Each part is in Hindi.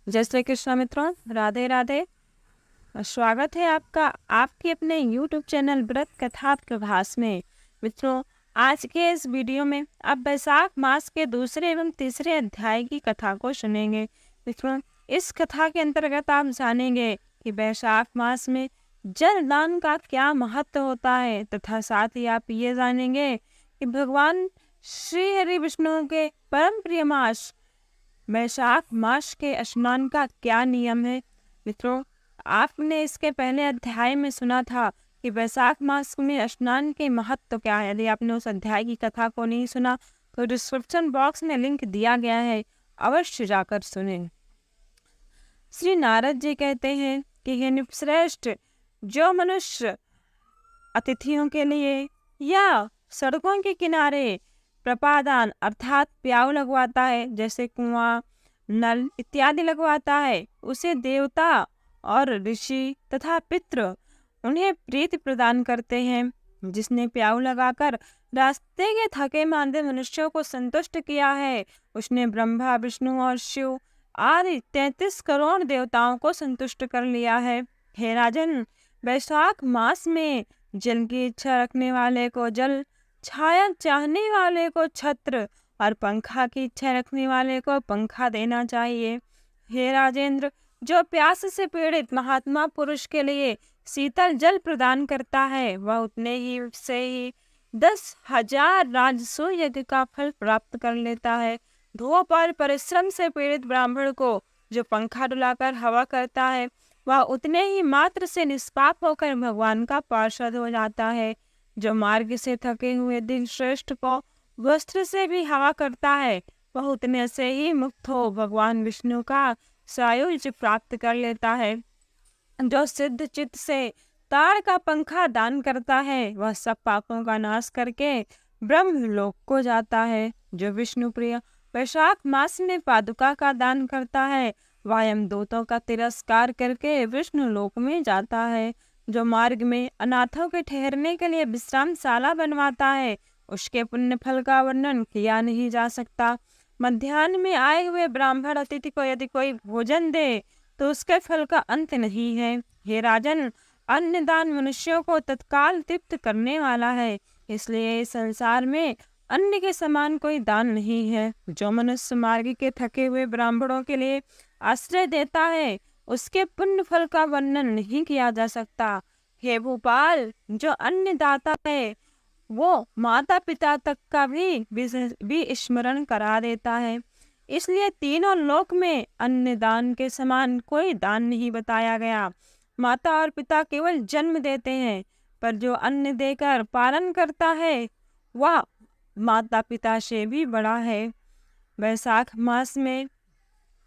जय श्री कृष्ण मित्रों, राधे राधे। स्वागत है आपका आपके अपने YouTube चैनल व्रत कथा प्रभास में। मित्रों, आज के इस वीडियो में आप बैसाख मास के दूसरे एवं तीसरे अध्याय की कथा को सुनेंगे। मित्रों, इस कथा के अंतर्गत आप जानेंगे कि बैसाख मास में जल दान का क्या महत्व होता है, तथा साथ ही आप ये जानेंगे कि भगवान श्री हरि विष्णु के परम प्रिय मास बैसाख मास के स्नान का क्या नियम है। मित्रों, आपने इसके पहले अध्याय में सुना था कि बैसाख मास में स्नान के महत्व क्या है। यदि आपने उस अध्याय की कथा को नहीं सुना तो डिस्क्रिप्शन बॉक्स में लिंक दिया गया है, अवश्य जाकर सुनें। श्री नारद जी कहते हैं कि हे नृपश्रेष्ठ, जो मनुष्य अतिथियों के लिए या सड़कों के किनारे प्रपादान अर्थात प्याऊ लगवाता है, जैसे कुआं, नल इत्यादि लगवाता है, उसे देवता और ऋषि तथा पितृ उन्हें प्रीति प्रदान करते हैं। जिसने प्याऊ लगाकर रास्ते के थके मांदे मनुष्यों को संतुष्ट किया है, उसने ब्रह्मा विष्णु और शिव आदि 33 करोड़ देवताओं को संतुष्ट कर लिया है। हे राजन, बैसाख मास में जल की इच्छा रखने वाले को जल, छाया चाहने वाले को छत्र और पंखा की इच्छा रखने वाले को पंखा देना चाहिए। हे राजेंद्र, जो प्यास से पीड़ित महात्मा पुरुष के लिए शीतल जल प्रदान करता है, वह उतने ही से ही 10,000 राजसू यज्ञ का फल प्राप्त कर लेता है। धूप और परिश्रम से पीड़ित ब्राह्मण को जो पंखा डुलाकर हवा करता है, वह उतने ही मात्र से निष्पाप होकर भगवान का पार्षद हो जाता है। जो मार्ग से थके हुए दिन श्रेष्ठ को वस्त्र से भी हवा करता है, वह उतने से ही मुक्त हो भगवान विष्णु का सायुज्य प्राप्त कर लेता है। जो सिद्ध चित्त से तार का पंखा दान करता है, वह सब पापों का नाश करके ब्रह्म लोक को जाता है। जो विष्णु प्रिय वैशाख मास में पादुका का दान करता है, वह यमदूतों का तिरस्कार करके विष्णु लोक में जाता है। जो मार्ग में अनाथों के ठहरने के लिए विश्रामशाला बनवाता है, उसके पुण्य फल का वर्णन किया नहीं जा सकता। मध्याह्न में आए हुए ब्राह्मण अतिथि को यदि कोई भोजन दे तो उसके फल का अंत नहीं है। हे राजन, अन्नदान मनुष्यों को तत्काल तृप्त करने वाला है, इसलिए इस संसार में अन्न के समान कोई दान नहीं है। जो मनुष्य मार्ग के थके हुए ब्राह्मणों के लिए आश्रय देता है, उसके पुण्य फल का वर्णन नहीं किया जा सकता। हे भोपाल, जो अन्नदाता है वो माता पिता तक का भी स्मरण करा देता है। इसलिए तीनों लोक में अन्न दान के समान कोई दान नहीं बताया गया। माता और पिता केवल जन्म देते हैं, पर जो अन्न देकर पालन करता है वह माता पिता से भी बड़ा है। बैसाख मास में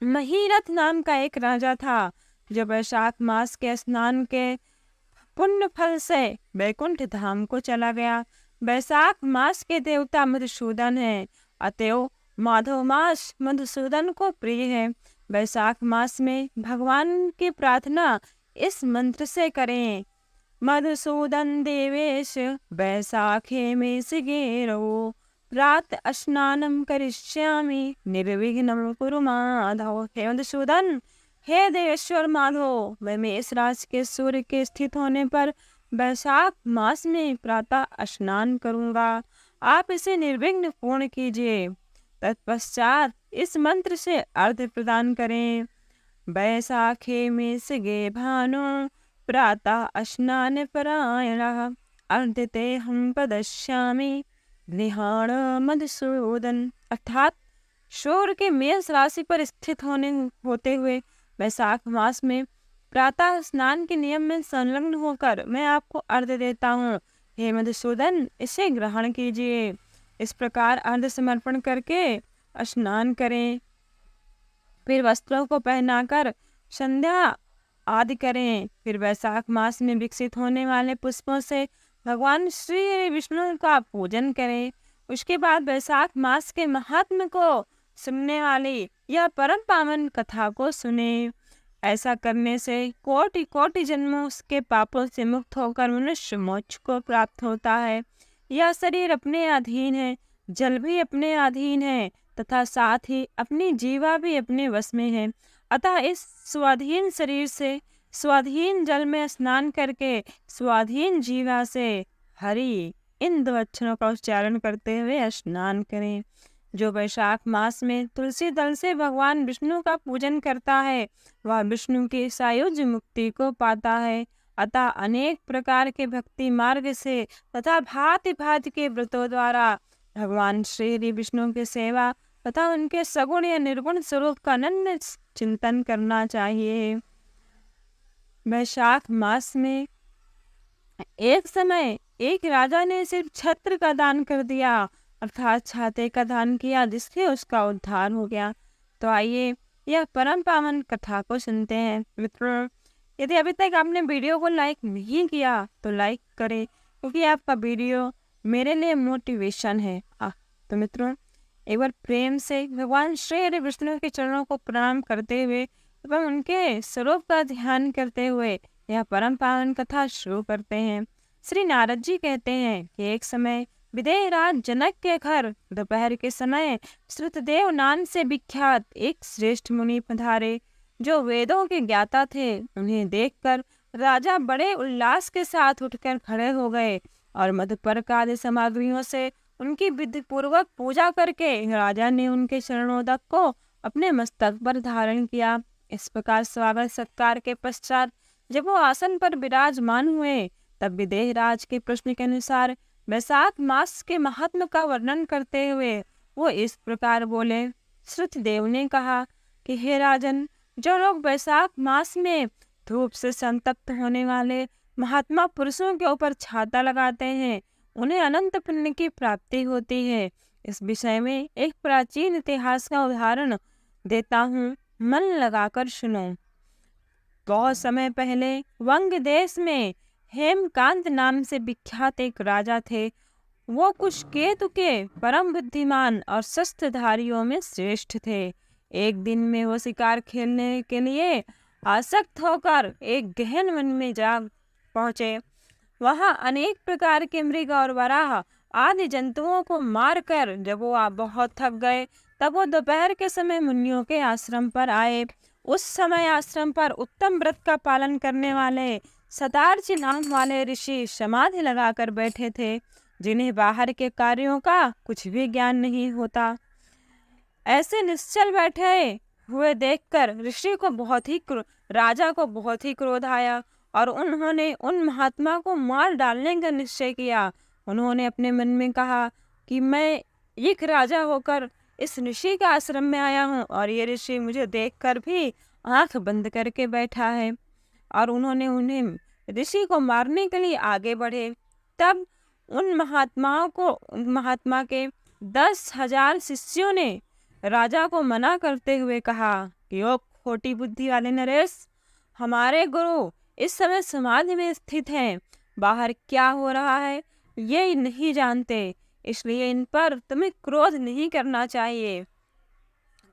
महीरथ नाम का एक राजा था, जो बैसाख मास के स्नान के पुण्य फल से वैकुंठ धाम को चला गया। बैसाख मास के देवता मधुसूदन है, अतएव माधव मास मधुसूदन को प्रिय है। बैसाख मास में भगवान की प्रार्थना इस मंत्र से करें। मधुसूदन देवेश बैसाखे में सिगेरो, प्रात स्नानम करिष्यामि निर्विघ्नं कुरु माधव। हे मधुसूदन, हे देवेश्वर माधव, मैं मेष राशि के सूर्य के स्थित होने पर बैसाख मास में प्रातः स्नान करूंगा, आप इसे निर्विघ्न पूर्ण कीजिए। तत्पश्चात इस मंत्र से अर्घ्य प्रदान करें। बैसाखे में सिगे भानु, प्रातः स्नान परायणः, अर्घ्यते हम पदश्यामि गृहाण मधुसूदन। अर्थात सूर्य के मेष राशि पर स्थित होते हुए बैसाख मास में प्रातः स्नान के नियम में संलग्न होकर मैं आपको अर्घ्य देता हूँ। हे मधुसूदन, इसे ग्रहण कीजिए। इस प्रकार अर्घ्य समर्पण करके स्नान करें, फिर वस्त्रों को पहनाकर संध्या आदि करें। फिर बैसाख मास में विकसित होने वाले पुष्पों से भगवान श्री विष्णु का पूजन करें। उसके बाद बैसाख मास के महात्म्य को सुनने वाली यह परम पावन कथा को सुने। ऐसा करने से कोटि कोटि जन्मों के पापों से मुक्त होकर मनुष्य मोक्ष को प्राप्त होता है। यह शरीर अपने अधीन है, जल भी अपने अधीन है, तथा साथ ही अपनी जीवा भी अपने वश में है। अतः इस स्वाधीन शरीर से स्वाधीन जल में स्नान करके स्वाधीन जीवा से हरि इन 2 अक्षरों का उच्चारण करते हुए स्नान करें। जो वैशाख मास में तुलसी दल से भगवान विष्णु का पूजन करता है वह विष्णु की सायुज्य मुक्ति को पाता है। अतः अनेक प्रकार के भक्ति मार्ग से तथा भांति भांति के व्रतों द्वारा भगवान श्री विष्णु की सेवा तथा उनके सगुण या निर्गुण स्वरूप का अनन्य चिंतन करना चाहिए। वैशाख मास में एक समय एक राजा ने सिर्फ छत्र का दान कर दिया, अर्थात छाते का दान किया, जिससे उसका उद्धार हो गया। तो आइए यह परम पावन कथा को सुनते हैं। मित्रों, यदि अभी तक आपने वीडियो को लाइक नहीं किया तो लाइक करें, क्योंकि आपका वीडियो मेरे लिए मोटिवेशन है। तो मित्रों, एक बार प्रेम से भगवान श्री विष्णु के चरणों को प्रणाम करते हुए एवं उनके स्वरूप का ध्यान करते हुए यह परम पावन कथा शुरू करते हैं। श्री नारद जी कहते हैं कि एक समय विदेहराज जनक के घर दोपहर के समय श्रुतदेव नाम से विख्यात एक श्रेष्ठ मुनि पधारे, जो वेदों के ज्ञाता थे। उन्हें देखकर राजा बड़े उल्लास के साथ उठकर खड़े हो गए और मधुपर्क आदि सामग्रियों से उनकी विधि पूर्वक पूजा करके राजा ने उनके चरणोदक को अपने मस्तक पर धारण किया। इस प्रकार स्वागत सत्कार के पश्चात जब वो आसन पर विराजमान हुए, तब विदेहराज के प्रश्न के अनुसार वैशाख मास के महात्म का वर्णन करते हुए वो इस प्रकार बोले। श्रुतदेव ने कहा कि हे राजन, जो लोग वैशाख मास में धूप से संतप्त होने वाले महात्मा पुरुषों के ऊपर छाता लगाते हैं, उन्हें अनंत पुण्य की प्राप्ति होती है। इस विषय में एक प्राचीन इतिहास का उदाहरण देता हूँ, मन लगाकर सुनो। बहुत समय पहले वंग देश में हेमकांत नाम से विख्यात एक राजा थे। वो कुशकेतु के परम बुद्धिमान और शस्त्रधारियों में श्रेष्ठ थे। एक दिन में वो शिकार खेलने के लिए आसक्त होकर एक गहन वन में जा पहुंचे। वहां अनेक प्रकार के मृग और वराह आदि जंतुओं को मारकर जब वो बहुत थक गए, तब वो दोपहर के समय मुनियों के आश्रम पर आए। उस समय आश्रम पर उत्तम व्रत का पालन करने वाले सतार्ची नाम वाले ऋषि समाधि लगाकर बैठे थे, जिन्हें बाहर के कार्यों का कुछ भी ज्ञान नहीं होता। ऐसे निश्चल बैठे हुए देखकर राजा को बहुत ही क्रोध आया और उन्होंने उन महात्मा को मार डालने का निश्चय किया। उन्होंने अपने मन में कहा कि मैं एक राजा होकर इस ऋषि के आश्रम में आया हूँ और ये ऋषि मुझे देखकर भी आंख बंद करके बैठा है। और उन्हें ऋषि को मारने के लिए आगे बढ़े। तब उन महात्मा के 10,000 शिष्यों ने राजा को मना करते हुए कहा कि ओ खोटी बुद्धि वाले नरेश, हमारे गुरु इस समय समाधि में स्थित हैं, बाहर क्या हो रहा है ये नहीं जानते, इसलिए इन पर तुम्हें क्रोध नहीं करना चाहिए।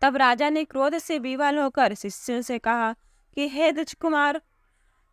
तब राजा ने क्रोध से विवल होकर शिष्यों से कहा कि हे दुष्कुमार,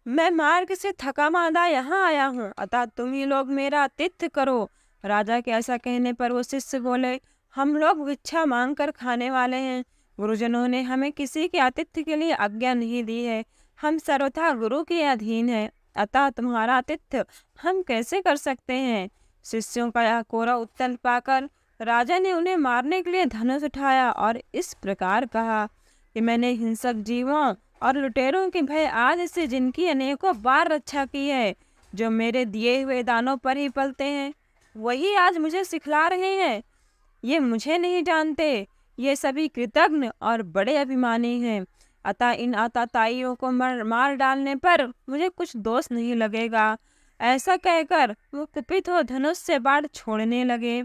मैं मार्ग से थका मांदा यहाँ आया हूँ, अतः तुम ही लोग मेरा आतिथ्य करो। राजा के ऐसा कहने पर वो शिष्य बोले, हम लोग भिक्षा मांग कर खाने वाले हैं। गुरुजनों ने हमें किसी के आतिथ्य के लिए आज्ञा नहीं दी है। हम सर्वथा गुरु के अधीन हैं, अतः तुम्हारा आतिथ्य हम कैसे कर सकते हैं। शिष्यों का यह कोरा उत्तर पाकर राजा ने उन्हें मारने के लिए धनुष उठाया और इस प्रकार कहा कि मैंने हिंसक जीवों और लुटेरों के भय आदि से जिनकी अनेकों बार रक्षा की है, जो मेरे दिए हुए दानों पर ही पलते हैं, वही आज मुझे सिखला रहे हैं। ये मुझे नहीं जानते, ये सभी कृतज्ञ और बड़े अभिमानी हैं, अतः इन आताताइयों को मार डालने पर मुझे कुछ दोष नहीं लगेगा। ऐसा कहकर वो कुपित हो धनुष से बाण छोड़ने लगे।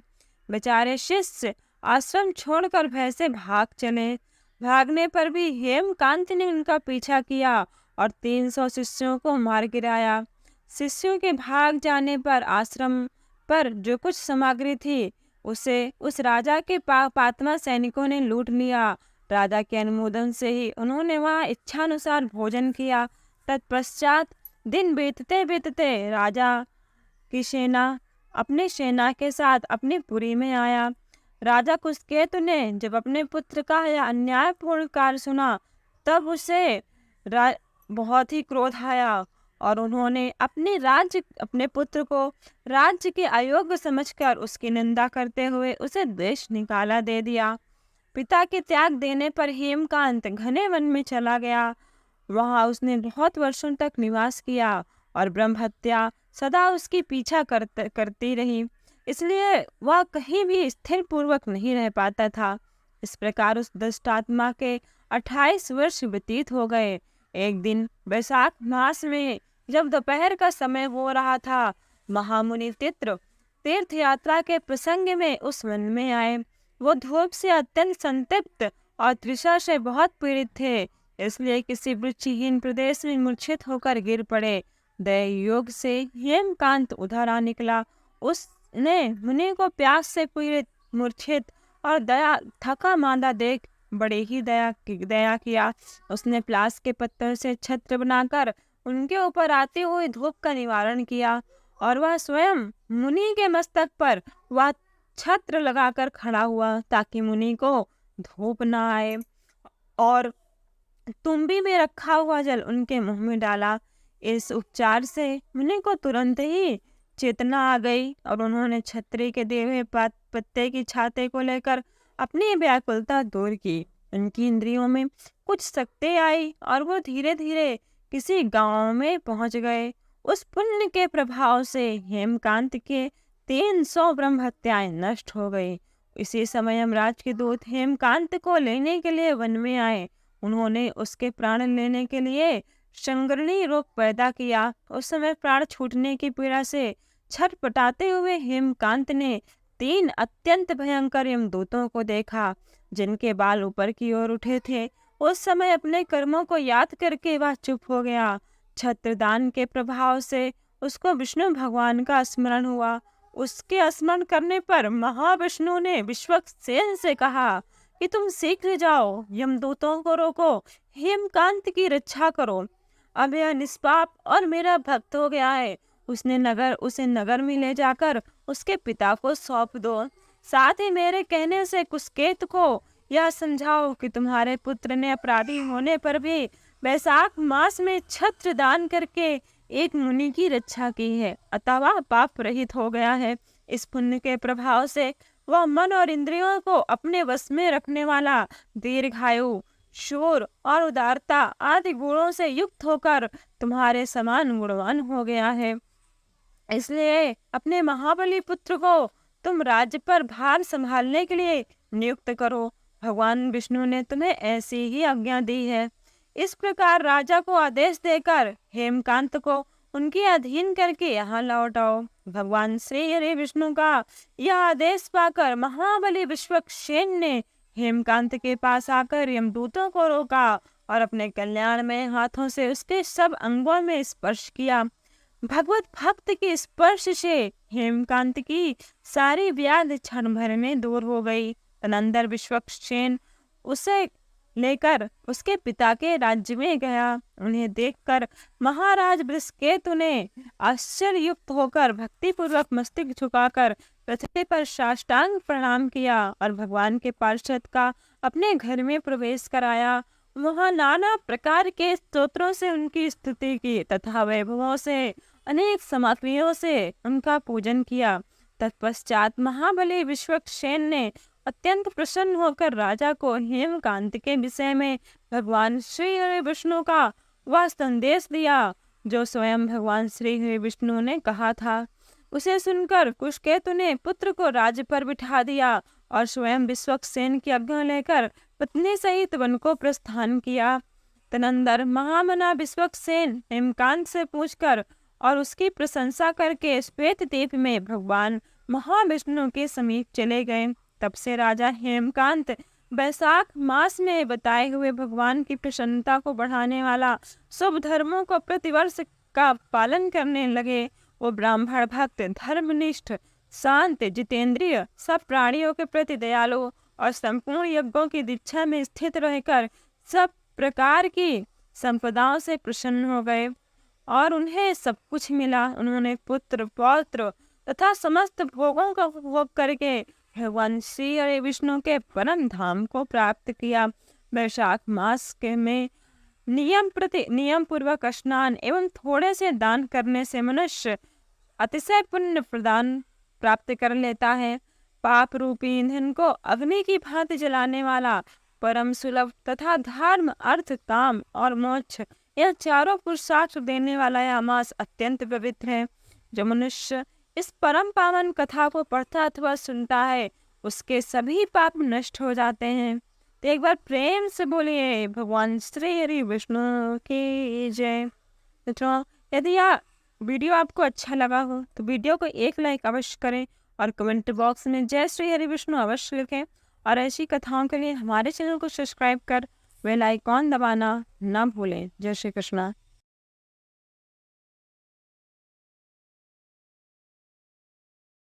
बेचारे शिष्य आश्रम छोड़कर भय से भाग चले। भागने पर भी हेमकांत ने उनका पीछा किया और 300 शिष्यों को मार गिराया। शिष्यों के भाग जाने पर आश्रम पर जो कुछ सामग्री थी उसे उस राजा के पात्मा सैनिकों ने लूट लिया। राजा के अनुमोदन से ही उन्होंने वहाँ इच्छानुसार भोजन किया। तत्पश्चात दिन बीतते बीतते राजा की सेना अपने सेना के साथ अपनी पुरी में आया। राजा कुशकेतु ने जब अपने पुत्र का यह अन्यायपूर्ण कार्य सुना, तब उसे बहुत ही क्रोध आया और उन्होंने अपने पुत्र को राज्य के अयोग्य समझकर उसकी निंदा करते हुए उसे देश निकाला दे दिया। पिता के त्याग देने पर हेमकांत घने वन में चला गया। वहां उसने बहुत वर्षों तक निवास किया और ब्रह्म हत्या सदा उसकी पीछा करती रही, इसलिए वह कहीं भी स्थिर पूर्वक नहीं रह पाता था। इस प्रकार उस दुष्ट आत्मा के 28 वर्ष व्यतीत हो गए। एक दिन वैशाख मास में जब दोपहर का समय हो रहा था, महामुनि तीर्थ यात्रा के प्रसंग में उस वन में आए। वो धूप से अत्यंत संतप्त और तृषा से बहुत पीड़ित थे, इसलिए किसी वृक्षहीन प्रदेश में मूर्छित होकर गिर पड़े। दया योग से हेमकांत उधर आ निकला। उसने मुनि को प्यास से पीड़ित, मूर्छित और थका मांदा देख बड़े ही दया किया। उसने प्लास के पत्थर से छत्र बनाकर उनके ऊपर आते हुए धूप का निवारण किया और वह स्वयं मुनि के मस्तक पर वह छत्र लगाकर खड़ा हुआ ताकि मुनि को धूप न आए, और तुम्बी में रखा हुआ जल उनके मुंह में डाला। इस उपचार से मुनि को तुरंत ही चेतना आ गई और उन्होंने छतरी के दिए हुए पत्ते की छाते को लेकर अपनी व्याकुलता दूर की। उनकी इंद्रियों में कुछ शक्ति आई और वो धीरे धीरे किसी गांव में पहुंच गए। उस पुण्य के प्रभाव से हेमकांत के 300 ब्रह्म हत्याएं नष्ट हो गई। इसी समय यमराज के दूत हेमकांत को लेने के लिए वन में आए। उन्होंने उसके प्राण लेने के लिए संगरणी रोग पैदा किया। उस समय प्राण छूटने की पीड़ा से छटपटाते हुए हेमकांत ने 3 अत्यंत भयंकर यमदूतों को देखा, जिनके बाल ऊपर की ओर उठे थे। उस समय अपने कर्मों को याद करके वह चुप हो गया। छत्रदान के प्रभाव से उसको विष्णु भगवान का स्मरण हुआ। उसके स्मरण करने पर महाविष्णु ने विश्वक्सेन से कहा कि तुम शीघ्र जाओ, यमदूतों को रोको, हेमकांत की रक्षा करो। अब यह निष्पाप और मेरा भक्त हो गया है। उसे नगर में ले जाकर उसके पिता को सौंप दो। साथ ही मेरे कहने से कुस्केत को यह समझाओ कि तुम्हारे पुत्र ने अपराधी होने पर भी वैशाख मास में छत्र दान करके एक मुनि की रक्षा की है, अतः वह पाप रहित हो गया है। इस पुण्य के प्रभाव से वह मन और इंद्रियों को अपने वश में रखने वाला, दीर्घायु, शूर और उदारता आदि गुणों से युक्त होकर तुम्हारे समान गुणवान हो गया है। इसलिए अपने महाबली पुत्र को तुम राज्य पर भार संभालने के लिए नियुक्त करो। भगवान विष्णु ने तुम्हें ऐसी ही आज्ञा दी है। इस प्रकार राजा को आदेश देकर हेमकांत को उनके अधीन करके यहाँ लौट आओ। भगवान श्री हरि विष्णु का यह आदेश पाकर महाबली विश्वक्सेन ने हेमकांत के पास आकर यमदूतों को रोका और अपने कल्याण में हाथों से उसके सब अंगों में स्पर्श किया। भगवत भक्त के स्पर्श से हेमकांत की सारी व्याधि क्षण भर में दूर हो गई। तदनंतर विश्वक्सेन उसे लेकर उसके पिता के राज्य में गया। उन्हें देखकर महाराज बृहस्पति ने आश्चर्ययुक्त होकर भक्तिपूर्वक मस्तक झुकाकर पृथ्वी पर साष्टांग प्रणाम किया और भगवान के पार्षद का अपने घर में प्रवेश कराया। वहाँ नाना प्रकार के स्तोत्रों से उनकी स्तुति की तथा वैभवों से अनेक सामग्रियों से उनका पूजन किया। तत्पश्चात महाबली विश्वक्सेन ने अत्यंत प्रसन्न होकर राजा को हेमकांत के विषय में भगवान श्री हरि विष्णु का वह संदेश दिया जो स्वयं भगवान श्री हरि विष्णु ने कहा था। उसे सुनकर कुशकेतु ने पुत्र को राज्य पर बिठा दिया और स्वयं विश्वक्सेन की आज्ञा लेकर पत्नी सहित वन को प्रस्थान किया। तदनंतर महामना विश्वक्सेन हेमकांत से पूछकर और उसकी प्रशंसा करके श्वेत द्वीप में भगवान महाविष्णु के समीप चले गए। तब से राजा हेमकांत वैशाख मास में बताए हुए भगवान की प्रसन्नता को बढ़ाने वाला शुभ धर्मों को प्रतिवर्ष का पालन करने लगे। वो ब्राह्मण भक्त, धर्मनिष्ठ, शांत, जितेंद्रिय, सब प्राणियों के प्रति दयालु और संपूर्ण यज्ञों की दीक्षा में स्थित रहकर सब प्रकार की संपदाओं से प्रसन्न हो गए और उन्हें सब कुछ मिला। उन्होंने पुत्र, पौत्र तथा समस्त भोगों का उपभोग करके भगवान श्री हरि विष्णु के परम धाम को प्राप्त किया। वैशाख मास के में नियम पूर्वक स्नान एवं थोड़े से दान करने से मनुष्य अतिशय पुण्य प्रदान प्राप्त कर लेता है। पाप रूपी ईंधन को अग्नि की भांति जलाने वाला परम सुलभ तथा धर्म, अर्थ, काम और मोक्ष यह चारों पुरुषार्थ देने वाला यह मास अत्यंत पवित्र है। जो मनुष्य इस परम पावन कथा को पढ़ता अथवा सुनता है उसके सभी पाप नष्ट हो जाते हैं। तो एक बार प्रेम से बोलिए भगवान श्री हरि विष्णु की जय। मित्रों, यदि यह वीडियो आपको अच्छा लगा हो तो वीडियो को एक लाइक अवश्य करें और कमेंट बॉक्स में जय श्री हरि विष्णु अवश्य लिखें। और ऐसी कथाओं के लिए हमारे चैनल को सब्सक्राइब कर बेल आइकॉन दबाना न भूलें। जय श्री कृष्णा।